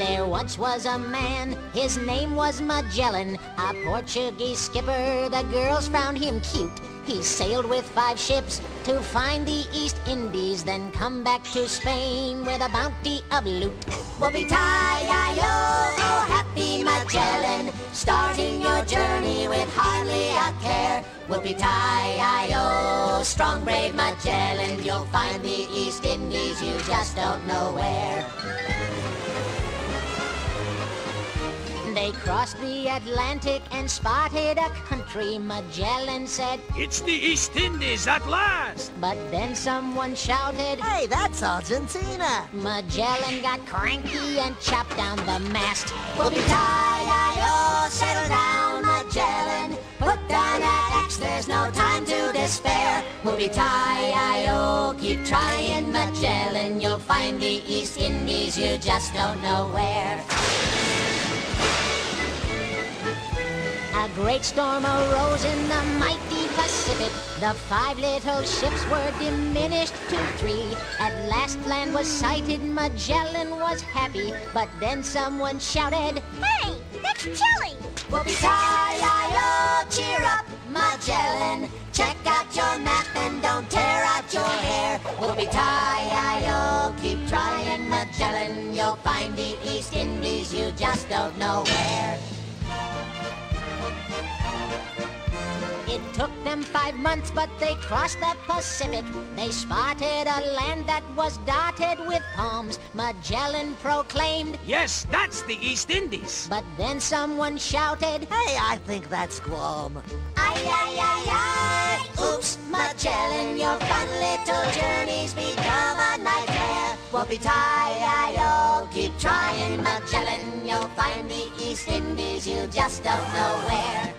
There once was a man, his name was Magellan, a Portuguese skipper, the girls found him cute. He sailed with 5 ships to find the East Indies, then come back to Spain with a bounty of loot. Whoopee-tie-I-O, oh happy Magellan, starting your journey with hardly a care. Whoopee-tie-I-O, strong brave Magellan, you'll find the East Indies, you just don't know where. They crossed the Atlantic and spotted a country. Magellan said, "It's the East Indies at last!" But then someone shouted, "Hey, that's Argentina!" Magellan got cranky and chopped down the mast. Whoopee-tie-I-O, settle down, Magellan. Put down that axe, there's no time to despair. Whoopee-tie-I-O, keep trying, Magellan. You'll find the East Indies, you just don't know where. A great storm arose in the mighty Pacific. The 5 little ships were diminished to 3. At last land was sighted, Magellan was happy. But then someone shouted, "Hey, that's Chile!" Whoopee-tie-I-O, cheer up, Magellan. Check out your map and don't tear out your hair. Whoopee-tie-I-O, keep trying, Magellan. You'll find the East Indies, you just don't know where. It took them 5 months, but they crossed the Pacific. They spotted a land that was dotted with palms. Magellan proclaimed, "Yes, that's the East Indies." But then someone shouted, "Hey, I think that's Guam." "Ay, ay, ay, ay! Oops, Magellan, your fun little journey's become a nightmare. Whoopee-tie-I-O, keep trying, Magellan. You'll find the East Indies, you just don't know where."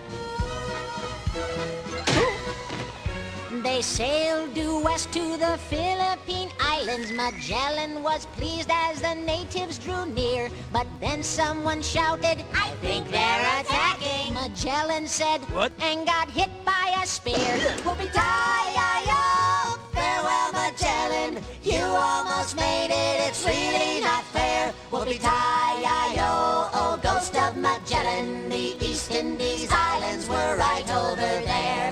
They sailed due west to the Philippine Islands. Magellan was pleased as the natives drew near. But then someone shouted, "I think they're attacking." Magellan said, "What?" and got hit by a spear. Whoopee-tie-I-O, farewell, Magellan. You almost made it, it's really not fair. Whoopee-tie-I-O, oh ghost of Magellan. The East Indies islands were right over there.